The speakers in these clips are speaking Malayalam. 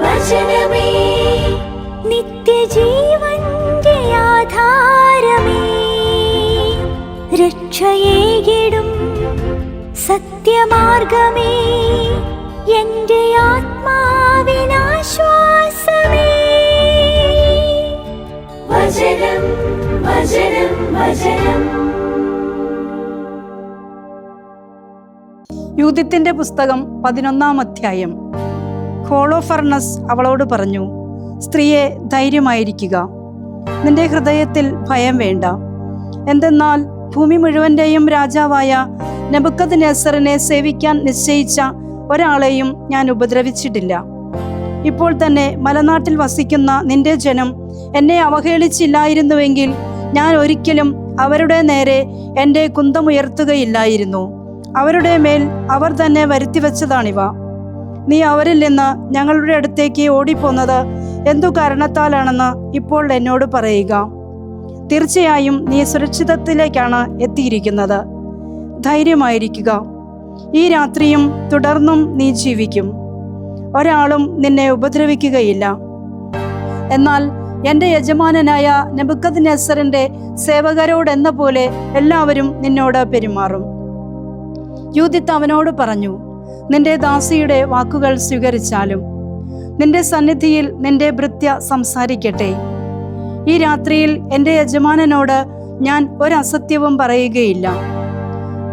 വചനമേ, നിത്യജീവന്റെ ആധാരമേ, രക്ഷയേകിടും സത്യമാർഗമേ, എന്റെ ആത്മാവിനാശ്വാസമേ. വചനം വചനം വചനം. യൂദിത്തിന്റെ പുസ്തകം 11-ാം അധ്യായം. ഹോളോഫർണസ് അവളോട് പറഞ്ഞു, സ്ത്രീയെ, ധൈര്യമായിരിക്കുക, നിന്റെ ഹൃദയത്തിൽ ഭയം വേണ്ട. എന്തെന്നാൽ ഭൂമി മുഴുവന്റെയും രാജാവായ നെബൂഖദ്നേസറിനെ സേവിക്കാൻ നിശ്ചയിച്ച ഒരാളെയും ഞാൻ ഉപദ്രവിച്ചിട്ടില്ല. ഇപ്പോൾ തന്നെ മലനാട്ടിൽ വസിക്കുന്ന നിന്റെ ജനം എന്നെ അവഹേളിച്ചില്ലായിരുന്നുവെങ്കിൽ ഞാൻ ഒരിക്കലും അവരുടെ നേരെ എൻ്റെ കുന്തമുയർത്തുകയില്ലായിരുന്നു. അവരുടെ മേൽ അവർ തന്നെ വരുത്തിവെച്ചതാണിവ. നീ അവരിൽ നിന്ന് ഞങ്ങളുടെ അടുത്തേക്ക് ഓടിപ്പോന്നത് എന്തു കാരണത്താലാണെന്ന് ഇപ്പോൾ എന്നോട് പറയുക. തീർച്ചയായും നീ സുരക്ഷിതത്തിലേക്കാണ് എത്തിയിരിക്കുന്നത്. ധൈര്യമായിരിക്കുക. ഈ രാത്രിയും തുടർന്നും നീ ജീവിക്കും. ഒരാളും നിന്നെ ഉപദ്രവിക്കുകയില്ല. എന്നാൽ എൻ്റെ യജമാനനായ നെബൂഖദ്നേസറിന്റെ സേവകരോടെന്ന പോലെ എല്ലാവരും നിന്നോട് പെരുമാറും. യൂദിത്ത് അവനോട് പറഞ്ഞു, നിന്റെ ദാസിയുടെ വാക്കുകൾ സ്വീകരിച്ചാലും നിന്റെ സന്നിധിയിൽ നിന്റെ ഭൃത്യ സംസാരിക്കട്ടെ. ഈ രാത്രിയിൽ എൻ്റെ യജമാനനോട് ഞാൻ ഒരസത്യവും പറയുകയില്ല.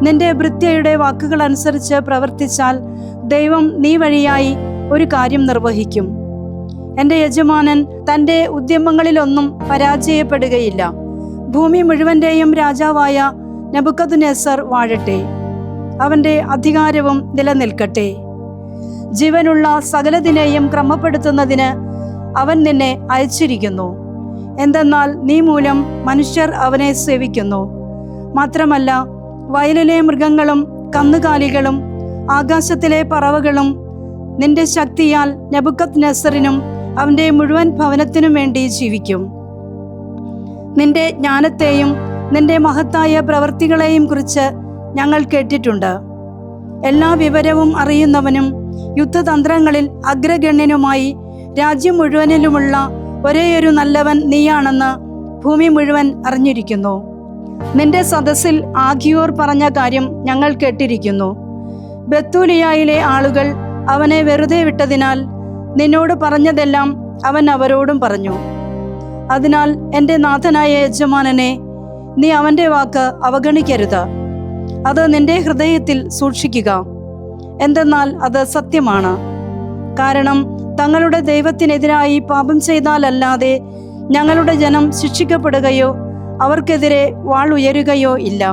നിന്റെ ഭൃത്യയുടെ വാക്കുകൾ അനുസരിച്ച് പ്രവർത്തിച്ചാൽ ദൈവം നീ വഴിയായി ഒരു കാര്യം നിർവഹിക്കും. എൻ്റെ യജമാനൻ തൻ്റെ ഉദ്യമങ്ങളിലൊന്നും പരാജയപ്പെടുകയില്ല. ഭൂമി മുഴുവന്റെയും രാജാവായ നെബൂഖദ്നേസർ വാഴട്ടെ. അവന്റെ അധികാരവും നിലനിൽക്കട്ടെ. ജീവനുള്ള സകലതിനെയും ക്രമപ്പെടുത്തുന്നതിന് അവൻ നിന്നെ അയച്ചിരിക്കുന്നു. എന്തെന്നാൽ നീ മൂലം മനുഷ്യർ അവനെ സേവിക്കുന്നു. മാത്രമല്ല, വയലിലെ മൃഗങ്ങളും കന്നുകാലികളും ആകാശത്തിലെ പറവകളും നിന്റെ ശക്തിയാൽ നെബൂഖദ്നേസറിനും അവന്റെ മുഴുവൻ ഭവനത്തിനും വേണ്ടി ജീവിക്കും. നിന്റെ ജ്ഞാനത്തെയും നിന്റെ മഹത്തായ പ്രവൃത്തികളെയും കുറിച്ച് ഞങ്ങൾ കേട്ടിട്ടുണ്ട്. എല്ലാ വിവരവും അറിയുന്നവനും യുദ്ധതന്ത്രങ്ങളിൽ അഗ്രഗണ്യനുമായി രാജ്യം മുഴുവനിലുമുള്ള ഒരേയൊരു നല്ലവൻ നീയാണെന്ന് ഭൂമി മുഴുവൻ അറിഞ്ഞിരിക്കുന്നു. നിന്റെ സദസ്സിൽ ആഖിയോർ പറഞ്ഞ കാര്യം ഞങ്ങൾ കേട്ടിരിക്കുന്നു. ബെത്തൂലിയായിലെ ആളുകൾ അവനെ വെറുതെ വിട്ടതിനാൽ നിന്നോട് പറഞ്ഞതെല്ലാം അവൻ അവരോടും പറഞ്ഞു. അതിനാൽ എൻ്റെ നാഥനായ യജമാനനെ, നീ അവൻ്റെ വാക്ക് അവഗണിക്കരുത്. അത് നിന്റെ ഹൃദയത്തിൽ സൂക്ഷിക്കുക. എന്തെന്നാൽ അത് സത്യമാണ്. കാരണം തങ്ങളുടെ ദൈവത്തിനെതിരായി പാപം ചെയ്താലല്ലാതെ ഞങ്ങളുടെ ജനം ശിക്ഷിക്കപ്പെടുകയോ അവർക്കെതിരെ വാൾ ഉയരുകയോ ഇല്ല.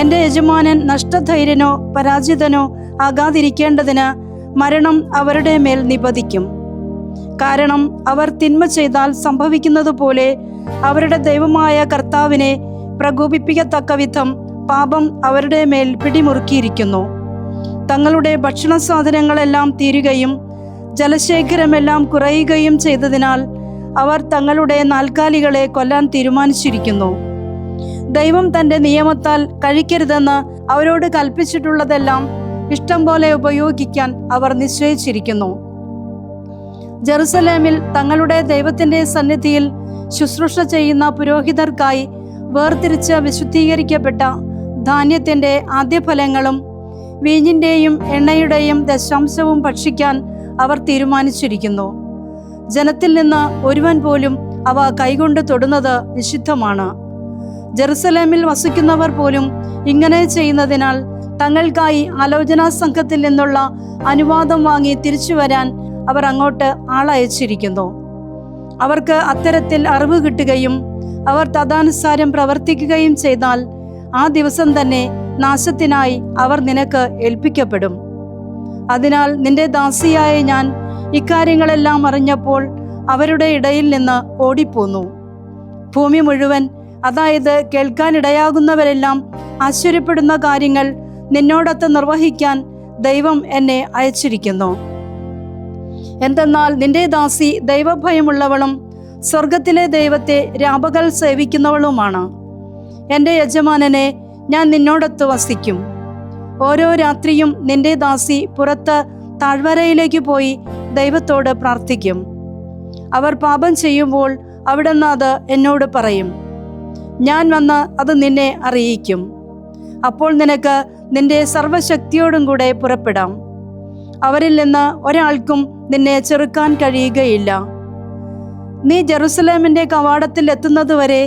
എൻ്റെ യജമാനൻ നഷ്ടധൈര്യനോ പരാജിതനോ ആകാതിരിക്കേണ്ടതിന് മരണം അവരുടെ മേൽ നിപതിക്കും. കാരണം അവർ തിന്മ ചെയ്താൽ സംഭവിക്കുന്നത് പോലെ അവരുടെ ദൈവമായ കർത്താവിനെ പ്രകോപിപ്പിക്കത്തക്ക വിധം പാപം അവരുടെ മേൽ പിടിമുറുക്കിയിരിക്കുന്നു. തങ്ങളുടെ ഭക്ഷണ സാധനങ്ങളെല്ലാം തീരുകയും ജലശേഖരമെല്ലാം കുറയുകയും ചെയ്തതിനാൽ അവർ തങ്ങളുടെ നാൽക്കാലികളെ കൊല്ലാൻ തീരുമാനിച്ചിരിക്കുന്നു. ദൈവം തൻ്റെ നിയമത്താൽ കഴിക്കരുതെന്ന് അവരോട് കൽപ്പിച്ചിട്ടുള്ളതെല്ലാം ഇഷ്ടം പോലെ ഉപയോഗിക്കാൻ അവർ നിശ്ചയിച്ചിരിക്കുന്നു. ജെറുസലേമിൽ തങ്ങളുടെ ദൈവത്തിൻ്റെ സന്നിധിയിൽ ശുശ്രൂഷ ചെയ്യുന്ന പുരോഹിതർക്കായി വേർതിരിച്ച് വിശുദ്ധീകരിക്കപ്പെട്ട ധാന്യത്തിൻ്റെ ആദ്യഫലങ്ങളും വീഞ്ഞിൻ്റെയും എണ്ണയുടെയും ദശാംശവും ഭക്ഷിക്കാൻ അവർ തീരുമാനിച്ചിരിക്കുന്നു. ജനത്തിൽ നിന്ന് ഒരുവൻ പോലും അവ കൈകൊണ്ട് തൊടുന്നത് നിഷിദ്ധമാണ്. ജെറുസലേമിൽ വസിക്കുന്നവർ പോലും ഇങ്ങനെ ചെയ്യുന്നതിനാൽ തങ്ങൾക്കായി ആലോചനാ സംഘത്തിൽ നിന്നുള്ള അനുവാദം വാങ്ങി തിരിച്ചു വരാൻ അവർ അങ്ങോട്ട് ആളയച്ചിരിക്കുന്നു. അവർക്ക് അത്തരത്തിൽ അറിവ് കിട്ടുകയും അവർ തദാനുസാരം പ്രവർത്തിക്കുകയും ചെയ്താൽ ആ ദിവസം തന്നെ നാശത്തിനായി അവർ നിനക്ക് ഏൽപ്പിക്കപ്പെടും. അതിനാൽ നിന്റെ ദാസിയായ ഞാൻ ഇക്കാര്യങ്ങളെല്ലാം അറിഞ്ഞപ്പോൾ അവരുടെ ഇടയിൽ നിന്ന് ഓടിപ്പോന്നു. ഭൂമി മുഴുവൻ, അതായത് കേൾക്കാനിടയാകുന്നവരെല്ലാം ആശ്ചര്യപ്പെടുന്ന കാര്യങ്ങൾ നിന്നോടൊത്ത് നിർവഹിക്കാൻ ദൈവം എന്നെ അയച്ചിരിക്കുന്നു. എന്തെന്നാൽ നിന്റെ ദാസി ദൈവഭയമുള്ളവളും സ്വർഗത്തിലെ ദൈവത്തെ രാപകൽ സേവിക്കുന്നവളുമാണ്. എൻ്റെ യജമാനനെ, ഞാൻ നിന്നോടൊത്ത് വസിക്കും. ഓരോ രാത്രിയും നിന്റെ ദാസി പുറത്ത് താഴ്വരയിലേക്ക് പോയി ദൈവത്തോട് പ്രാർത്ഥിക്കും. അവർ പാപം ചെയ്യുമ്പോൾ അവിടുന്ന് അത് എന്നോട് പറയും. ഞാൻ വന്ന് അത് നിന്നെ അറിയിക്കും. അപ്പോൾ നിനക്ക് നിന്റെ സർവശക്തിയോടും കൂടെ പുറപ്പെടാം. അവരിൽ നിന്ന് ഒരാൾക്കും നിന്നെ ചെറുക്കാൻ കഴിയുകയില്ല. നീ ജെറുസലേമിന്റെ കവാടത്തിൽ എത്തുന്നതുവരെ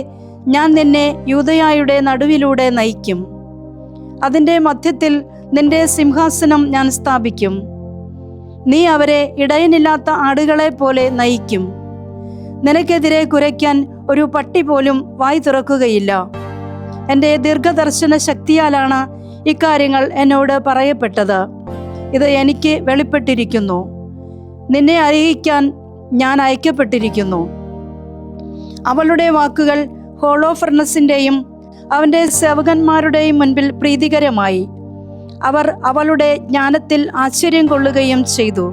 ഞാൻ നിന്നെ യൂദയായുടെ നടുവിലൂടെ നയിക്കും. അതിൻ്റെ മധ്യത്തിൽ നിന്റെ സിംഹാസനം ഞാൻ സ്ഥാപിക്കും. നീ അവരെ ഇടയനില്ലാത്ത ആടുകളെ പോലെ നയിക്കും. നിനക്കെതിരെ കുരയ്ക്കാൻ ഒരു പട്ടി പോലും വായി തുറക്കുകയില്ല. എൻ്റെ ദീർഘദർശന ശക്തിയാലാണ് ഇക്കാര്യങ്ങൾ എന്നോട് പറയപ്പെട്ടത്. ഇത് എനിക്ക് വെളിപ്പെട്ടിരിക്കുന്നു. നിന്നെ അറിയിക്കാൻ ഞാൻ അയക്കപ്പെട്ടിരിക്കുന്നു. അവളുടെ വാക്കുകൾ ഹോളോഫർണസിൻ്റെയും അവൻ്റെ സേവകന്മാരുടെയും മുൻപിൽ പ്രീതികരമായി. അവർ അവളുടെ ജ്ഞാനത്തിൽ ആശ്ചര്യം കൊള്ളുകയും ചെയ്തു.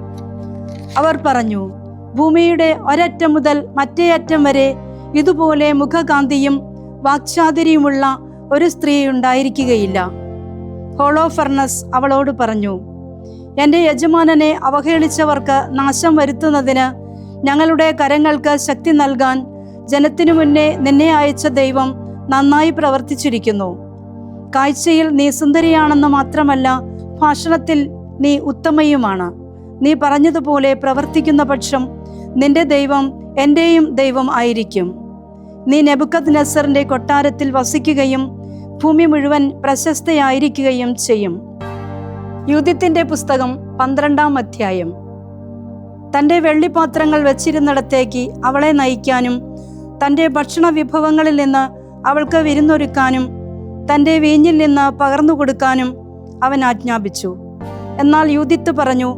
അവർ പറഞ്ഞു, ഭൂമിയുടെ ഒരറ്റം മുതൽ മറ്റേ അറ്റം വരെ ഇതുപോലെ മുഖകാന്തിയും വാക്ചാതുര്യമുള്ള ഒരു സ്ത്രീ ഉണ്ടായിരിക്കുകയില്ല. ഹോളോഫർണസ് അവളോട് പറഞ്ഞു, എൻ്റെ യജമാനനെ അവഹേളിച്ചവർക്ക് നാശം വരുത്തുന്നതിന് ഞങ്ങളുടെ കരങ്ങൾക്ക് ശക്തി നൽകാൻ ജനത്തിനു മുന്നേ നിന്നെ അയച്ച ദൈവം നന്നായി പ്രവർത്തിച്ചിരിക്കുന്നു. കാഴ്ചയിൽ നീ സുന്ദരിയാണെന്ന് മാത്രമല്ല, ഭാഷണത്തിൽ നീ ഉത്തമയുമാണ്. നീ പറഞ്ഞതുപോലെ പ്രവർത്തിക്കുന്ന പക്ഷം നിന്റെ ദൈവം എൻ്റെയും ദൈവം ആയിരിക്കും. നീ നെബൂഖദ്നേസറിന്റെ കൊട്ടാരത്തിൽ വസിക്കുകയും ഭൂമി മുഴുവൻ പ്രശസ്തയായിരിക്കുകയും ചെയ്യും. യൂദിത്തിന്റെ പുസ്തകം 12-ാം അധ്യായം. തൻ്റെ വെള്ളിപ്പാത്രങ്ങൾ വെച്ചിരുന്നിടത്തേക്ക് അവളെ നയിക്കാനും തൻ്റെ ഭക്ഷണ വിഭവങ്ങളിൽ നിന്ന് അവൾക്ക് വിരുന്നൊരുക്കാനും തൻ്റെ വീഞ്ഞിൽ നിന്ന് പകർന്നു കൊടുക്കാനും അവൻ ആജ്ഞാപിച്ചു. എന്നാൽ യൂദിത്ത് പറഞ്ഞു,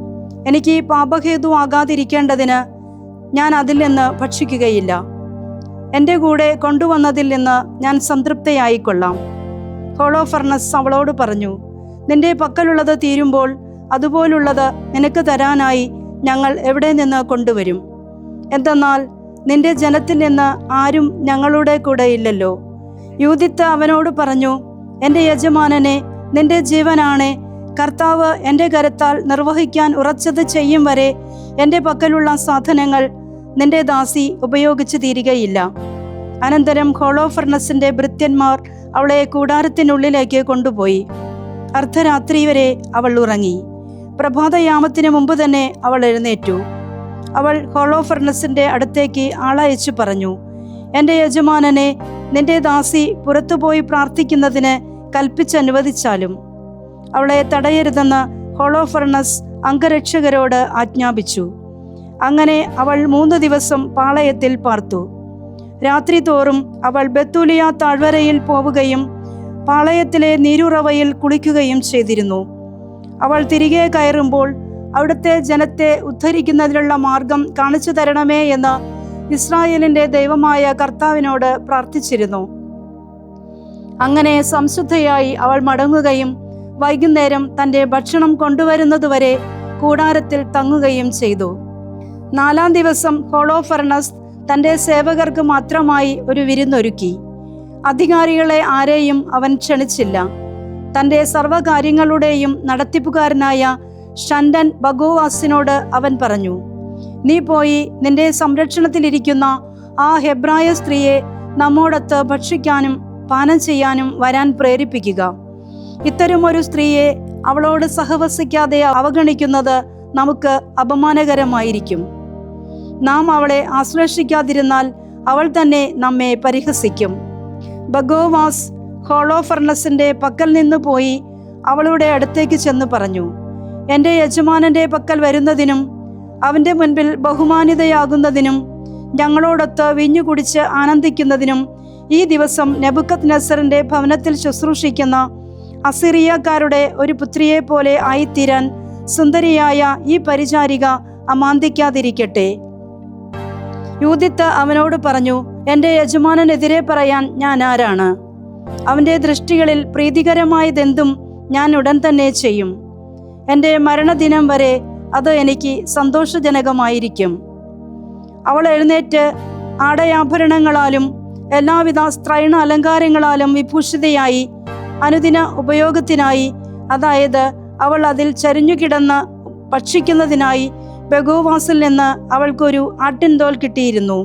എനിക്ക് പാപഹേതു ആകാതിരിക്കേണ്ടതിന് ഞാൻ അതിൽ നിന്ന് ഭക്ഷിക്കുകയില്ല. എൻ്റെ കൂടെ കൊണ്ടുവന്നതിൽ നിന്ന് ഞാൻ സംതൃപ്തയായിക്കൊള്ളാം. ഹോളോഫർണസ് അവളോട് പറഞ്ഞു, നിന്റെ പക്കലുള്ളത് തീരുമ്പോൾ അതുപോലുള്ളത് നിനക്ക് തരാനായി ഞങ്ങൾ എവിടെ നിന്ന് കൊണ്ടുവരും? എന്തെന്നാൽ നിന്റെ ജനത്തിൽ നിന്ന് ആരും ഞങ്ങളുടെ കൂടെ ഇല്ലല്ലോ. യൂദിത്ത് അവനോട് പറഞ്ഞു, എൻ്റെ യജമാനനെ, നിന്റെ ജീവനാണേ, കർത്താവ് എൻ്റെ കരത്താൽ നിർവഹിക്കാൻ ഉറച്ചത് ചെയ്യും വരെ എൻ്റെ പക്കലുള്ള സാധനങ്ങൾ നിന്റെ ദാസി ഉപയോഗിച്ച് തീരുകയില്ല. അനന്തരം ഹോളോഫർണസിന്റെ ഭൃത്യന്മാർ അവളെ കൂടാരത്തിനുള്ളിലേക്ക് കൊണ്ടുപോയി. അർദ്ധരാത്രി വരെ അവൾ ഉറങ്ങി. പ്രഭാതയാമത്തിന് മുമ്പ് തന്നെ അവൾ എഴുന്നേറ്റു. അവൾ ഹോളോഫർണസിന്റെ അടുത്തേക്ക് ആളയച്ചു പറഞ്ഞു, എൻ്റെ യജമാനനെ, നിന്റെ ദാസി പുറത്തുപോയി പ്രാർത്ഥിക്കുന്നതിന് കൽപ്പിച്ചനുവദിച്ചാലും. അവളെ തടയരുതെന്ന് ഹോളോഫർണസ് അംഗരക്ഷകരോട് ആജ്ഞാപിച്ചു. അങ്ങനെ അവൾ 3 ദിവസം പാളയത്തിൽ പാർത്തു. രാത്രി തോറും അവൾ ബെത്തൂലിയ താഴ്വരയിൽ പോവുകയും പാളയത്തിലെ നീരുറവയിൽ കുളിക്കുകയും ചെയ്തിരുന്നു. അവൾ തിരികെ കയറുമ്പോൾ അവിടുത്തെ ജനത്തെ ഉദ്ധരിക്കുന്നതിനുള്ള മാർഗം കാണിച്ചു തരണമേ എന്ന് ഇസ്രായേലിന്റെ ദൈവമായ കർത്താവിനോട് പ്രാർത്ഥിച്ചിരുന്നു. അങ്ങനെ സംശുദ്ധയായി അവൾ മടങ്ങുകയും വൈകുന്നേരം തൻ്റെ ഭക്ഷണം കൊണ്ടുവരുന്നതുവരെ കൂടാരത്തിൽ തങ്ങുകയും ചെയ്തു. 4-ാം ദിവസം ഹോളോഫർണസ് തൻ്റെ സേവകർക്ക് മാത്രമായി ഒരു വിരുന്നൊരുക്കി. അധികാരികളെ ആരെയും അവൻ ക്ഷണിച്ചില്ല. തൻ്റെ സർവ്വകാര്യങ്ങളുടെയും നടത്തിപ്പുകാരനായ ഷണ്ടൻ ബഗോവാസിനോട് അവൻ പറഞ്ഞു, നീ പോയി നിന്റെ സംരക്ഷണത്തിലിരിക്കുന്ന ആ ഹെബ്രായ സ്ത്രീയെ നമ്മോടൊത്ത് ഭക്ഷിക്കാനും പാനം ചെയ്യാനും വരാൻ പ്രേരിപ്പിക്കുക. ഇത്തരമൊരു സ്ത്രീയെ അവളോട് സഹവസിക്കാതെ അവഗണിക്കുന്നത് നമുക്ക് അപമാനകരമായിരിക്കും. നാം അവളെ ആശ്ലേഷിക്കാതിരുന്നാൽ അവൾ തന്നെ നമ്മെ പരിഹസിക്കും. ബഗോവാസ് ഹോളോഫർണസിന്റെ പക്കൽ നിന്ന് പോയി അവളുടെ അടുത്തേക്ക് ചെന്ന് പറഞ്ഞു, എൻ്റെ യജമാനന്റെ പക്കൽ വരുന്നതിനും അവൻ്റെ മുൻപിൽ ബഹുമാനിതയാകുന്നതിനും ഞങ്ങളോടൊത്ത് വീഞ്ഞു കുടിച്ച് ആനന്ദിക്കുന്നതിനും ഈ ദിവസം നെബൂഖദ്നേസറിന്റെ ഭവനത്തിൽ ശുശ്രൂഷിക്കുന്ന അസിറിയക്കാരുടെ ഒരു പുത്രിയെ പോലെ ആയിത്തീരാൻ സുന്ദരിയായ ഈ പരിചാരിക അമാന്തിക്കാതിരിക്കട്ടെ. യൂദിത്ത് അവനോട് പറഞ്ഞു, എൻ്റെ യജമാനെതിരെ പറയാൻ ഞാൻ ആരാണ്? അവൻ്റെ ദൃഷ്ടികളിൽ പ്രീതികരമായതെന്തും ഞാൻ ഉടൻ തന്നെ ചെയ്യും. എൻ്റെ മരണദിനം വരെ അത് എനിക്ക് സന്തോഷജനകമായിരിക്കും. അവൾ എഴുന്നേറ്റ് ആടയാഭരണങ്ങളാലും എല്ലാവിധ സ്ത്രൈണ അലങ്കാരങ്ങളാലും വിഭൂഷിതയായി അനുദിന ഉപയോഗത്തിനായി, അതായത് അവൾ അതിൽ ചരിഞ്ഞുകിടന്ന് ഭക്ഷിക്കുന്നതിനായി പെഗോവാസിൽ നിന്ന് അവൾക്കൊരു ആട്ടിൻതോൽ കിട്ടിയിരുന്നു.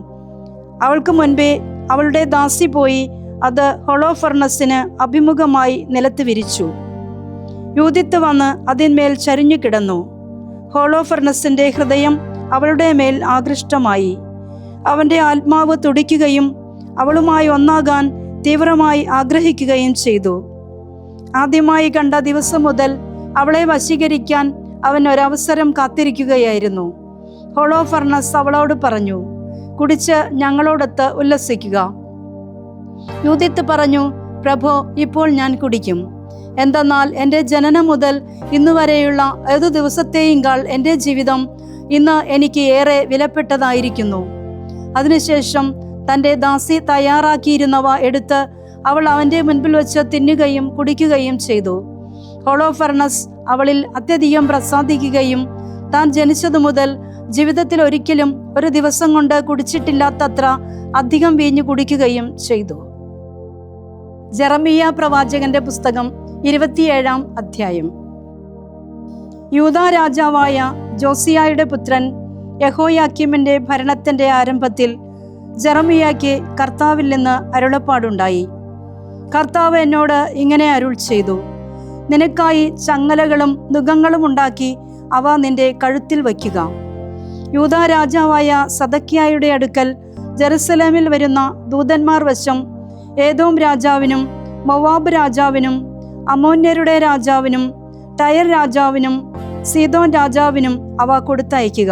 അവൾക്ക് മുൻപേ അവളുടെ ദാസി പോയി അത് ഹൊളോഫർണസിന് അഭിമുഖമായി നിലത്ത് വിരിച്ചു. യൂദിത്ത് വന്ന് അതിന്മേൽ ചരിഞ്ഞു കിടന്നു. ഹോളോഫർണസിന്റെ ഹൃദയം അവളുടെ മേൽ ആകൃഷ്ടമായി. അവന്റെ ആത്മാവ് തുടിക്കുകയും അവളുമായി ഒന്നാകാൻ തീവ്രമായി ആഗ്രഹിക്കുകയും ചെയ്തു. ആദ്യമായി കണ്ട ദിവസം മുതൽ അവളെ വശീകരിക്കാൻ അവൻ ഒരവസരം കാത്തിരിക്കുകയായിരുന്നു. ഹോളോഫർണസ് അവളോട് പറഞ്ഞു, കുടിച്ച് ഞങ്ങളോടൊത്ത് ഉല്ലസിക്കുക. യൂദിത്ത് പറഞ്ഞു, പ്രഭോ, ഇപ്പോൾ ഞാൻ കുടിക്കും. എന്തെന്നാൽ എൻ്റെ ജനനം മുതൽ ഇന്നുവരെയുള്ള ഏതു ദിവസത്തെയുംകാൾ എൻ്റെ ജീവിതം ഇന്ന് എനിക്ക് ഏറെ വിലപ്പെട്ടതായിരിക്കുന്നു. അതിനുശേഷം തൻ്റെ ദാസി തയ്യാറാക്കിയിരുന്നവ എടുത്ത് അവൾ അവൻ്റെ മുൻപിൽ വെച്ച് തിന്നുകയും കുടിക്കുകയും ചെയ്തു. ഹോളോഫർണസ് അവളിൽ അത്യധികം പ്രസാദിക്കുകയും താൻ ജനിച്ചതു മുതൽ ജീവിതത്തിൽ ഒരിക്കലും ഒരു ദിവസം കൊണ്ട് കുടിച്ചിട്ടില്ലാത്തത്ര അധികം വീഞ്ഞു കുടിക്കുകയും ചെയ്തു. ജെറമിയ പ്രവാചകന്റെ പുസ്തകം 27-ാം അധ്യായം. യൂദാ രാജാവായ ജോസിയായുടെ പുത്രൻ യഹോയാക്കീമിന്റെ ഭരണത്തിന്റെ ആരംഭത്തിൽ ജെറമിയായ്ക്ക് കർത്താവിൽ നിന്ന് അരുളപ്പാടുണ്ടായി. കർത്താവ് എന്നോട് ഇങ്ങനെ അരുൾ ചെയ്തു, നിനക്കായി ചങ്ങലകളും നുകങ്ങളും ഉണ്ടാക്കി അവ നിന്റെ കഴുത്തിൽ വയ്ക്കുക. യൂദാ രാജാവായ സദക്കിയായുടെ അടുക്കൽ ജെറുസലേമിൽ വരുന്ന ദൂതന്മാർ വശം ഏദോം രാജാവിനും മൊവാബ് രാജാവിനും അമ്മോന്യരുടെ രാജാവിനും ടയർ രാജാവിനും സീദോൻ രാജാവിനും അവ കൊടുത്തയക്കുക.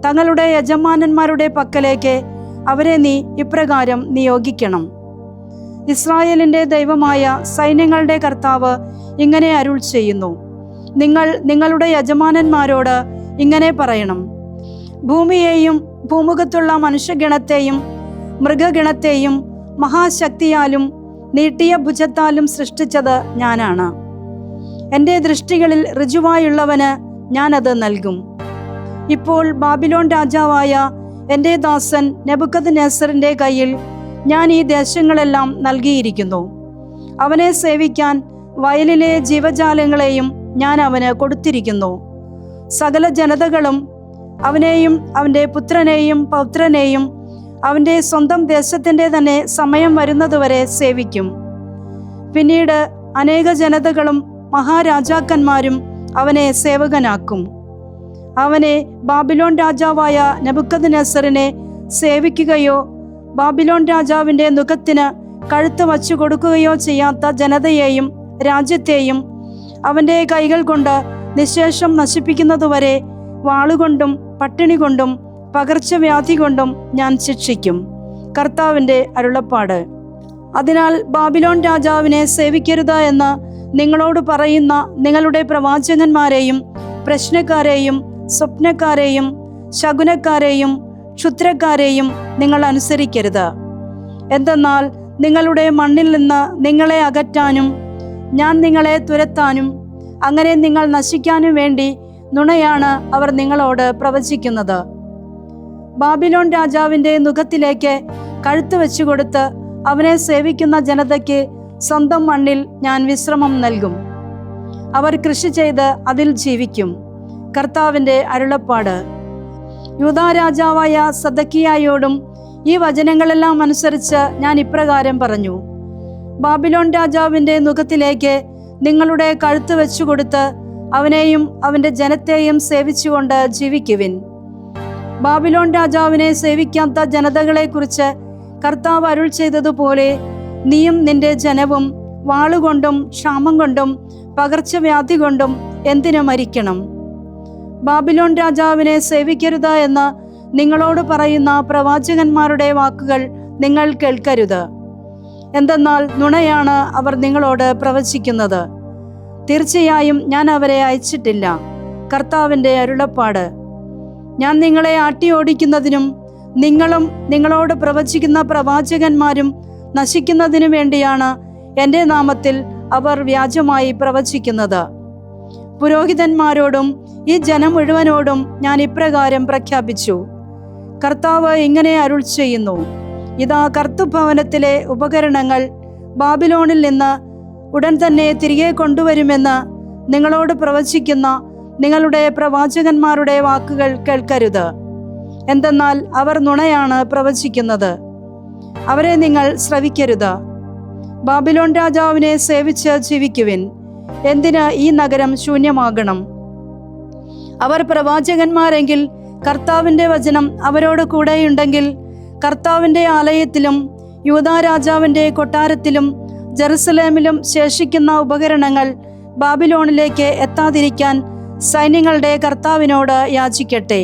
തങ്ങളുടെ യജമാനന്മാരുടെ പക്കലേക്ക് അവരെ നീ ഇപ്രകാരം നിയോഗിക്കണം. ഇസ്രായേലിന്റെ ദൈവമായ സൈന്യങ്ങളുടെ കർത്താവ് ഇങ്ങനെ അരുൾ ചെയ്യുന്നു, നിങ്ങൾ നിങ്ങളുടെ യജമാനന്മാരോട് ഇങ്ങനെ പറയണം, ഭൂമിയെയും ഭൂമുഖത്തുള്ള മനുഷ്യഗണത്തെയും മൃഗഗണത്തെയും മഹാശക്തിയാലും നീട്ടിയ ഭുജത്താലും സൃഷ്ടിച്ചത് ഞാനാണ്. എൻ്റെ ദൃഷ്ടികളിൽ ഋജുവായുള്ളവന് ഞാനത് നൽകും. ഇപ്പോൾ ബാബിലോൺ രാജാവായ എൻ്റെ ദാസൻ നെബൂഖദ്നേസറിന്റെ കയ്യിൽ ഞാൻ ഈ ദേശങ്ങളെല്ലാം നൽകിയിരിക്കുന്നു. അവനെ സേവിക്കാൻ വയലിലെ ജീവജാലങ്ങളെയും ഞാൻ അവന് കൊടുത്തിരിക്കുന്നു. സകല ജനതകളും അവനെയും അവൻ്റെ പുത്രനെയും പൗത്രനെയും അവൻ്റെ സ്വന്തം ദേശത്തിൻ്റെ തന്നെ സമയം വരുന്നതുവരെ സേവിക്കും. പിന്നീട് അനേക ജനതകളും മഹാരാജാക്കന്മാരും അവനെ സേവകനാക്കും. അവനെ ബാബിലോൺ രാജാവായ നെബൂഖദ്നേസറിനെ സേവിക്കുകയോ ബാബിലോൺ രാജാവിൻ്റെ നുകത്തിന് കഴുത്ത് വച്ചു കൊടുക്കുകയോ ചെയ്യാത്ത ജനതയെയും രാജ്യത്തെയും അവൻ്റെ കൈകൾ കൊണ്ട് നിശേഷം നശിപ്പിക്കുന്നതുവരെ വാളുകൊണ്ടും പട്ടിണി കൊണ്ടും പകർച്ചവ്യാധി കൊണ്ടും ഞാൻ ശിക്ഷിക്കും. കർത്താവിൻ്റെ അരുളപ്പാട്. അതിനാൽ ബാബിലോൺ രാജാവിനെ സേവിക്കരുത് എന്ന് നിങ്ങളോട് പറയുന്ന നിങ്ങളുടെ പ്രവാചകന്മാരെയും പ്രശ്നക്കാരെയും സ്വപ്നക്കാരെയും ശകുനക്കാരെയും ക്ഷുദ്രക്കാരെയും നിങ്ങൾ അനുസരിക്കരുത്. എന്തെന്നാൽ നിങ്ങളുടെ മണ്ണിൽ നിന്ന് നിങ്ങളെ അകറ്റാനും ഞാൻ നിങ്ങളെ തുരത്താനും അങ്ങനെ നിങ്ങൾ നശിക്കാനും വേണ്ടി നുണയാണ് അവർ നിങ്ങളോട് പ്രവചിക്കുന്നത്. ബാബിലോൺ രാജാവിൻ്റെ നുകത്തിലേക്ക് കഴുത്ത് വെച്ചുകൊടുത്ത് അവനെ സേവിക്കുന്ന ജനതയ്ക്ക് സ്വന്തം മണ്ണിൽ ഞാൻ വിശ്രമം നൽകും. അവർ കൃഷി ചെയ്ത് അതിൽ ജീവിക്കും. കർത്താവിൻ്റെ അരുളപ്പാട്. യൂദാ രാജാവായ സദക്കിയായോടും ഈ വചനങ്ങളെല്ലാം അനുസരിച്ച് ഞാൻ ഇപ്രകാരം പറഞ്ഞു, ബാബിലോൺ രാജാവിൻ്റെ നുകത്തിലേക്ക് നിങ്ങളുടെ കഴുത്ത് വെച്ചുകൊടുത്ത് അവനെയും അവൻ്റെ ജനത്തെയും സേവിച്ചുകൊണ്ട് ജീവിക്കുവിൻ. ബാബിലോൺ രാജാവിനെ സേവിക്കാത്ത ജനതകളെക്കുറിച്ച് കർത്താവ് അരുൾ ചെയ്തതുപോലെ നീയും നിന്റെ ജനവും വാളുകൊണ്ടും ക്ഷാമം കൊണ്ടും പകർച്ചവ്യാധി കൊണ്ടും എന്തിനു മരിക്കണം? ബാബിലോൺ രാജാവിനെ സേവിക്കരുത് എന്ന് നിങ്ങളോട് പറയുന്ന പ്രവാചകന്മാരുടെ വാക്കുകൾ നിങ്ങൾ കേൾക്കരുത്. എന്തെന്നാൽ നുണയാണ് അവർ നിങ്ങളോട് പ്രവചിക്കുന്നത്. തീർച്ചയായും ഞാൻ അവരെ അയച്ചിട്ടില്ല. കർത്താവിൻ്റെ അരുളപ്പാട്. ഞാൻ നിങ്ങളെ ആട്ടിയോടിക്കുന്നതിനും നിങ്ങളും നിങ്ങളോട് പ്രവചിക്കുന്ന പ്രവാചകന്മാരും നശിക്കുന്നതിനു വേണ്ടിയാണ് എൻ്റെ നാമത്തിൽ അവർ വ്യാജമായി പ്രവചിക്കുന്നത്. പുരോഹിതന്മാരോടും ഈ ജനം മുഴുവനോടും ഞാൻ ഇപ്രകാരം പ്രഖ്യാപിച്ചു. കർത്താവ് ഇങ്ങനെ അരുൾ ചെയ്യുന്നു, ഇതാ കർത്തൃഭവനത്തിലെ ഉപകരണങ്ങൾ ബാബിലോണിൽ നിന്ന് ഉടൻ തന്നെ തിരികെ കൊണ്ടുവരുമെന്ന് നിങ്ങളോട് പ്രവചിക്കുന്ന നിങ്ങളുടെ പ്രവാചകന്മാരുടെ വാക്കുകൾ കേൾക്കരുത്. എന്തെന്നാൽ അവർ നുണയാണ് പ്രവചിക്കുന്നത്. അവരെ നിങ്ങൾ ശ്രവിക്കരുത്. ബാബിലോൺ രാജാവിനെ സേവിച്ച് ജീവിക്കുവിൻ. എന്തിന് ഈ നഗരം ശൂന്യമാകണം? അവർ പ്രവാചകന്മാരെങ്കിൽ കർത്താവിൻ്റെ വചനം അവരോട് കൂടെയുണ്ടെങ്കിൽ കർത്താവിൻ്റെ ആലയത്തിലും യൂദാ രാജാവിൻ്റെ കൊട്ടാരത്തിലും ജെറുസലേമിലും ശേഷിക്കുന്ന ഉപകരണങ്ങൾ ബാബിലോണിലേക്ക് എത്താതിരിക്കാൻ സൈന്യങ്ങളുടെ കർത്താവിനോട് യാചിക്കട്ടെ.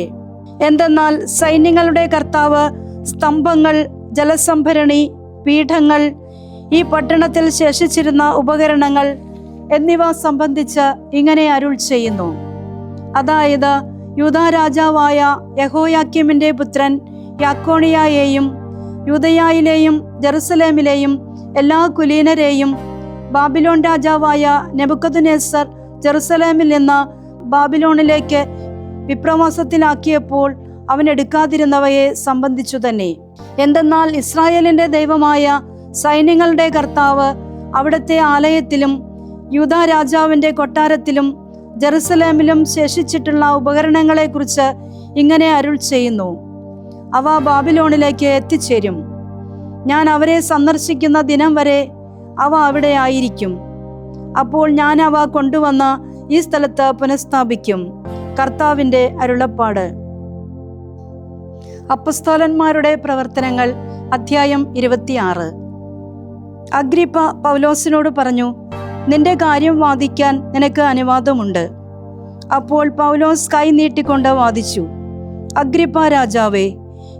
എന്തെന്നാൽ സൈന്യങ്ങളുടെ കർത്താവ് സ്തംഭങ്ങൾ, ജലസംഭരണി, പീഠങ്ങൾ, ഈ പട്ടണത്തിൽ ശേഷിച്ചിരുന്ന ഉപകരണങ്ങൾ എന്നിവ സംബന്ധിച്ച് ഇങ്ങനെ അരുൾ ചെയ്യുന്നു. അതായത്, യൂദാ രാജാവായ യഹോയാക്കീമിന്റെ പുത്രൻ യാക്കോണിയായെയും യൂദയായിലെയും ജെറുസലേമിലെയും എല്ലാ കുലീനരെയും ബാബിലോൺ രാജാവായ നെബൂഖദ്നേസർ ജെറുസലേമിൽ നിന്ന് ബാബിലോണിലേക്ക് വിപ്രവാസത്തിലാക്കിയപ്പോൾ അവൻ എടുക്കാതിരുന്നവയെ സംബന്ധിച്ചു തന്നെ. എന്തെന്നാൽ ഇസ്രായേലിന്റെ ദൈവമായ സൈന്യങ്ങളുടെ കർത്താവ് അവിടുത്തെ ആലയത്തിലും യൂദാ രാജാവിന്റെ കൊട്ടാരത്തിലും ജെറുസലേമിലും ശേഷിച്ചിട്ടുള്ള ഉപകരണങ്ങളെക്കുറിച്ച് ഇങ്ങനെ അരുൾ ചെയ്യുന്നു. അവ ബാബിലോണിലേക്ക് എത്തിച്ചേരും. ഞാൻ അവരെ സന്ദർശിക്കുന്ന ദിനം വരെ അവ അവിടെ ആയിരിക്കും. അപ്പോൾ ഞാൻ അവ കൊണ്ടുവന്ന് ഈ സ്ഥലത്ത് പുനഃസ്ഥാപിക്കും. കർത്താവിൻ്റെ അരുളപ്പാട്. അപ്പസ്തോലന്മാരുടെ പ്രവർത്തനങ്ങൾ അധ്യായം 26. അഗ്രിപ്പ പൗലോസിനോട് പറഞ്ഞു, നിന്റെ കാര്യം വാദിക്കാൻ നിനക്ക് അനുവാദമുണ്ട്. അപ്പോൾ പൗലോസ് കൈ നീട്ടിക്കൊണ്ട് വാദിച്ചു. അഗ്രിപ്പ രാജാവേ,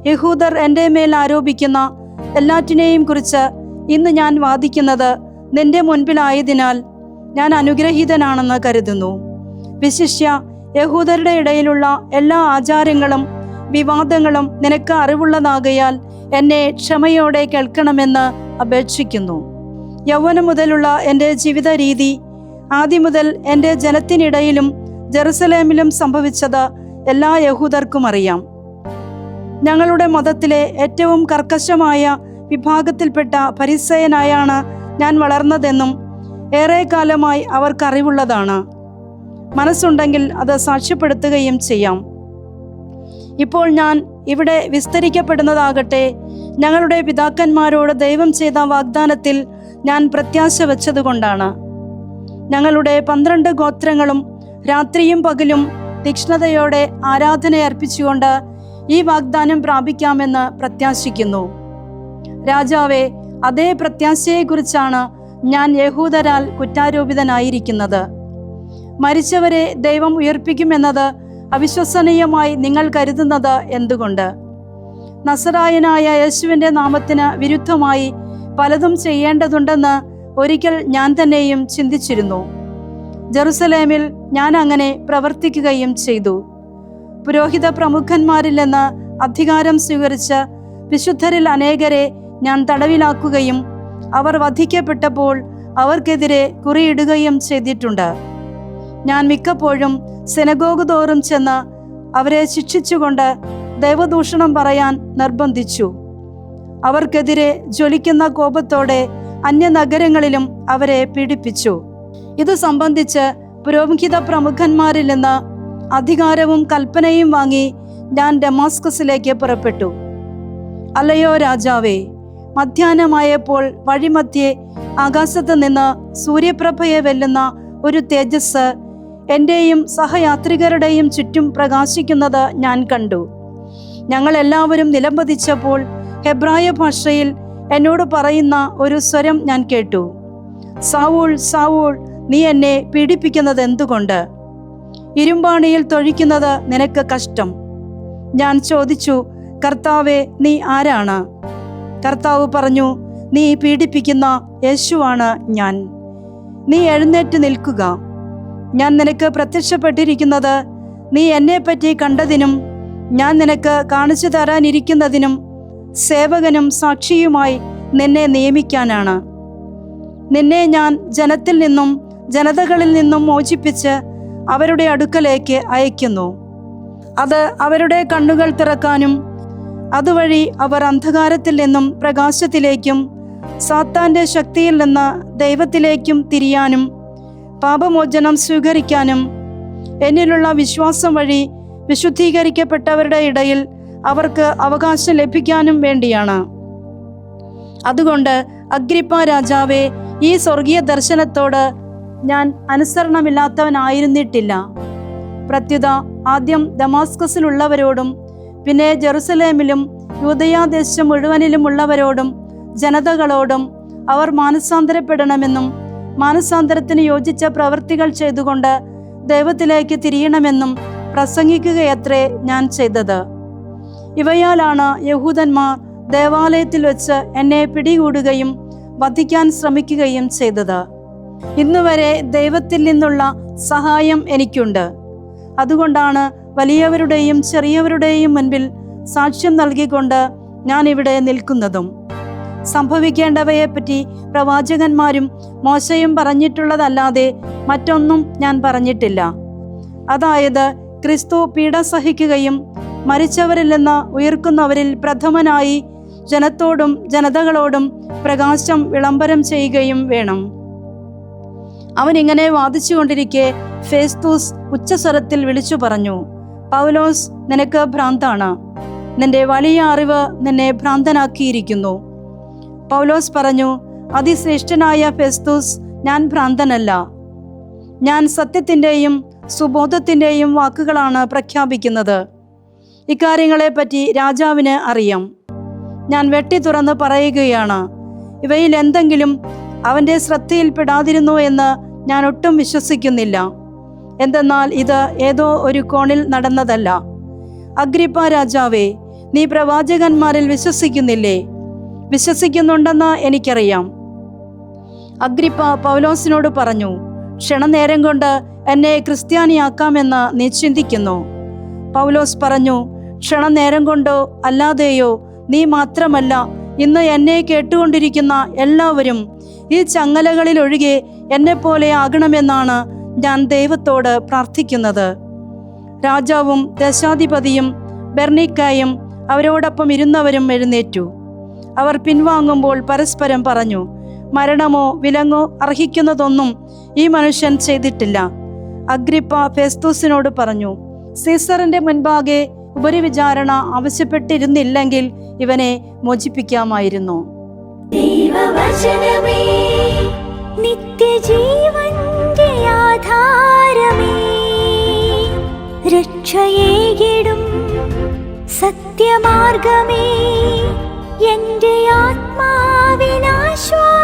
യഹൂദർ എൻ്റെ മേൽ ആരോപിക്കുന്ന എല്ലാറ്റിനെയും കുറിച്ച് ഇന്ന് ഞാൻ വാദിക്കുന്നത് നിന്റെ മുൻപിലായതിനാൽ ഞാൻ അനുഗ്രഹീതനാണെന്ന് കരുതുന്നു. വിശിഷ്യ യഹൂദരുടെ ഇടയിലുള്ള എല്ലാ ആചാരങ്ങളും വിവാദങ്ങളും നിനക്ക് അറിവുള്ളതാകയാൽ എന്നെ ക്ഷമയോടെ കേൾക്കണമെന്ന് അപേക്ഷിക്കുന്നു. യൗവനം മുതലുള്ള എൻ്റെ ജീവിത രീതി, ആദ്യം മുതൽ എൻ്റെ ജനത്തിനിടയിലും ജെറുസലേമിലും സംഭവിച്ചത് എല്ലാ യഹൂദർക്കും അറിയാം. ഞങ്ങളുടെ മതത്തിലെ ഏറ്റവും കർക്കശമായ വിഭാഗത്തിൽപ്പെട്ട ഫരിസേയനായാണ് ഞാൻ വളർന്നതെന്നും ഏറെ കാലമായി അവർക്കറിവുള്ളതാണ്. മനസ്സുണ്ടെങ്കിൽ അത് സാക്ഷ്യപ്പെടുത്തുകയും ചെയ്യാം. ഇപ്പോൾ ഞാൻ ഇവിടെ വിസ്തരിക്കപ്പെടുന്നതാകട്ടെ, ഞങ്ങളുടെ പിതാക്കന്മാരോട് ദൈവം ചെയ്ത വാഗ്ദാനത്തിൽ ഞാൻ പ്രത്യാശ വച്ചതുകൊണ്ടാണ്. ഞങ്ങളുടെ 12 ഗോത്രങ്ങളും രാത്രിയും പകലും തീക്ഷ്ണതയോടെ ആരാധനയർപ്പിച്ചുകൊണ്ട് ഈ വാഗ്ദാനം പ്രാപിക്കാമെന്ന് പ്രത്യാശിക്കുന്നു. രാജാവേ, അതേ പ്രത്യാശയെക്കുറിച്ചാണ് ഞാൻ യഹൂദരാൽ കുറ്റാരോപിതനായിരിക്കുന്നത്. മരിച്ചവരെ ദൈവം ഉയർപ്പിക്കുമെന്നത് അവിശ്വസനീയമായി നിങ്ങൾ കരുതുന്നത് എന്തുകൊണ്ട്? നസറായനായ യേശുവിൻ്റെ നാമത്തിന് വിരുദ്ധമായി പലതും ചെയ്യേണ്ടതുണ്ടെന്ന് ഒരിക്കൽ ഞാൻ തന്നെയും ചിന്തിച്ചിരുന്നു. ജെറുസലേമിൽ ഞാൻ അങ്ങനെ പ്രവർത്തിക്കുകയും ചെയ്തു. പുരോഹിത പ്രമുഖന്മാരിൽ നിന്ന് അധികാരം സ്വീകരിച്ച് വിശുദ്ധരിൽ അനേകരെ ഞാൻ തടവിലാക്കുകയും അവർ വധിക്കപ്പെട്ടപ്പോൾ അവർക്കെതിരെ കുറിയിടുകയും ചെയ്തിട്ടുണ്ട്. ഞാൻ മിക്കപ്പോഴും സിനഗോഗ് തോറും ചെന്ന് അവരെ ശിക്ഷിച്ചുകൊണ്ട് ദൈവദൂഷണം പറയാൻ നിർബന്ധിച്ചു. അവർക്കെതിരെ ജ്വലിക്കുന്ന കോപത്തോടെ അന്യനഗരങ്ങളിലും അവരെ പീഡിപ്പിച്ചു. ഇത് സംബന്ധിച്ച് പുരോഹിത പ്രമുഖന്മാരിൽ നിന്ന് അധികാരവും കൽപ്പനയും വാങ്ങി ഞാൻ ഡമാസ്കസിലേക്ക് പുറപ്പെട്ടു. അല്ലയോ രാജാവേ, മധ്യാഹ്നമായപ്പോൾ വഴിമധ്യേ ആകാശത്ത് നിന്ന് സൂര്യപ്രഭയെ വെല്ലുന്ന ഒരു തേജസ് എൻ്റെയും സഹയാത്രികരുടെയും ചുറ്റും പ്രകാശിക്കുന്നത് ഞാൻ കണ്ടു. ഞങ്ങൾ എല്ലാവരും നിലംപതിച്ചപ്പോൾ ഹെബ്രായ ഭാഷയിൽ എന്നോട് പറയുന്ന ഒരു സ്വരം ഞാൻ കേട്ടു. സാവൂൾ, സാവൂൾ, നീ എന്നെ പീഡിപ്പിക്കുന്നത് എന്തുകൊണ്ട്? ഇരുമ്പാണിയിൽ തൊഴിക്കുന്നത് നിനക്ക് കഷ്ടം. ഞാൻ ചോദിച്ചു, കർത്താവേ, നീ ആരാണ്? കർത്താവ് പറഞ്ഞു, നീ പീഡിപ്പിക്കുന്ന യേശുവാണ് ഞാൻ. നീ എഴുന്നേറ്റ് നിൽക്കുക. ഞാൻ നിനക്ക് പ്രത്യക്ഷപ്പെട്ടിരിക്കുന്നത് നീ എന്നെപ്പറ്റി കണ്ടതിനും ഞാൻ നിനക്ക് കാണിച്ചു തരാനിരിക്കുന്നതിനും സേവകനും സാക്ഷിയുമായി നിന്നെ നിയമിക്കാനാണ്. നിന്നെ ഞാൻ ജനത്തിൽ നിന്നും ജനതകളിൽ നിന്നും മോചിപ്പിച്ച് അവരുടെ അടുക്കലേക്ക് അയക്കുന്നു. അത് അവരുടെ കണ്ണുകൾ തുറക്കാനും അതുവഴി അവർ അന്ധകാരത്തിൽ നിന്നും പ്രകാശത്തിലേക്കും സാത്താന്റെ ശക്തിയിൽ നിന്ന് ദൈവത്തിലേക്കും തിരിയാനും പാപമോചനം സ്വീകരിക്കാനും എന്നിലുള്ള വിശ്വാസം വഴി വിശുദ്ധീകരിക്കപ്പെട്ടവരുടെ ഇടയിൽ അവർക്ക് അവകാശം ലഭിക്കാനും വേണ്ടിയാണ്. അതുകൊണ്ട് അഗ്രിപ്പ രാജാവേ, ഈ സ്വർഗീയ ദർശനത്തോട് ഞാൻ അനുസരണമില്ലാത്തവനായിരുന്നിട്ടില്ല. പ്രത്യുത ആദ്യം ദമാസ്കസിലുള്ളവരോടും പിന്നെ ജെറുസലേമിലും യൂദയാദേശം മുഴുവനിലും ഉള്ളവരോടും ജനതകളോടും അവർ മാനസാന്തരപ്പെടണമെന്നും മാനസാന്തരത്തിന് യോജിച്ച പ്രവൃത്തികൾ ചെയ്തുകൊണ്ട് ദൈവത്തിലേക്ക് തിരിയണമെന്നും പ്രസംഗിക്കുകയത്രേ ഞാൻ ചെയ്തത്. ഇവയാലാണ് യഹൂദന്മാർ ദേവാലയത്തിൽ വെച്ച് എന്നെ പിടികൂടുകയും വധിക്കാൻ ശ്രമിക്കുകയും ചെയ്തത്. ഇന്നുവരെ ദൈവത്തിൽ നിന്നുള്ള സഹായം എനിക്കുണ്ട്. അതുകൊണ്ടാണ് വലിയവരുടെയും ചെറിയവരുടെയും മുൻപിൽ സാക്ഷ്യം നൽകിക്കൊണ്ട് ഞാൻ ഇവിടെ നിൽക്കുന്നതും. സംഭവിക്കേണ്ടവയെപ്പറ്റി പ്രവാചകന്മാരും മോശയും പറഞ്ഞിട്ടുള്ളതല്ലാതെ മറ്റൊന്നും ഞാൻ പറഞ്ഞിട്ടില്ല. അതായത് ക്രിസ്തു പീഡ സഹിക്കുകയും മരിച്ചവരിൽ നിന്ന് ഉയർക്കുന്നവരിൽ പ്രഥമനായി ജനത്തോടും ജനതകളോടും പ്രകാശം വിളംബരം ചെയ്യുകയും വേണം. അവൻ ഇങ്ങനെ വാദിച്ചുകൊണ്ടിരിക്കെ ഫെസ്തൂസ് ഉച്ചസ്വരത്തിൽ വിളിച്ചു പറഞ്ഞു, പൗലോസ്, നിനക്ക് ഭ്രാന്താണ്. നിന്റെ വലിയ അറിവ് നിന്നെ ഭ്രാന്തനാക്കിയിരിക്കുന്നു. പൗലോസ് പറഞ്ഞു, അതിശ്രേഷ്ഠനായ ഫെസ്തൂസ്, ഞാൻ ഭ്രാന്തനല്ല. ഞാൻ സത്യത്തിൻ്റെയും സുബോധത്തിൻ്റെയും വാക്കുകളാണ് പ്രഖ്യാപിക്കുന്നത്. ഇക്കാര്യങ്ങളെപ്പറ്റി രാജാവിന് അറിയാം. ഞാൻ വെട്ടി തുറന്ന് പറയുകയാണ്. ഇവയിൽ എന്തെങ്കിലും അവൻ്റെ ശ്രദ്ധയിൽപ്പെടാതിരുന്നു എന്ന് ഞാൻ ഒട്ടും വിശ്വസിക്കുന്നില്ല. എന്തെന്നാൽ ഇത് ഏതോ ഒരു കോണിൽ നടന്നതല്ല. അഗ്രിപ്പ രാജാവേ, നീ പ്രവാചകന്മാരിൽ വിശ്വസിക്കുന്നില്ലേ? വിശ്വസിക്കുന്നുണ്ടെന്ന് എനിക്കറിയാം. അഗ്രിപ്പ പൗലോസിനോട് പറഞ്ഞു, ക്ഷണനേരം കൊണ്ട് എന്നെ ക്രിസ്ത്യാനിയാക്കാമെന്ന് നീ ചിന്തിക്കുന്നു. പൗലോസ് പറഞ്ഞു, ക്ഷണനേരം കൊണ്ടോ അല്ലാതെയോ നീ മാത്രമല്ല, ഇന്ന് എന്നെ കേട്ടുകൊണ്ടിരിക്കുന്ന എല്ലാവരും ഈ ചങ്ങലകളിൽ ഒഴികെ എന്നെപ്പോലെ ആകണമെന്നാണ് ഞാൻ ദൈവത്തോട് പ്രാർത്ഥിക്കുന്നത്. രാജാവും ദേശാധിപതിയും ബെർണീക്കായും അവരോടൊപ്പം ഇരുന്നവരും എഴുന്നേറ്റു. അവർ പിൻവാങ്ങുമ്പോൾ പരസ്പരം പറഞ്ഞു, മരണമോ വിലങ്ങോ അർഹിക്കുന്നതൊന്നും ഈ മനുഷ്യൻ ചെയ്തിട്ടില്ല. അഗ്രിപ്പ ഫെസ്തൂസിനോട് പറഞ്ഞു, സീസറിന്റെ മുൻപാകെ ഉപരിവിചാരണ ആവശ്യപ്പെട്ടിരുന്നില്ലെങ്കിൽ ഇവനെ മോചിപ്പിക്കാമായിരുന്നു. ദൈവവചനമേ, നിത്യജീവന്റെ ആധാരമേ, രക്ഷയേകിടും സത്യമാർഗമേ, എന്റെ ആത്മാവിനാശ്വാസം.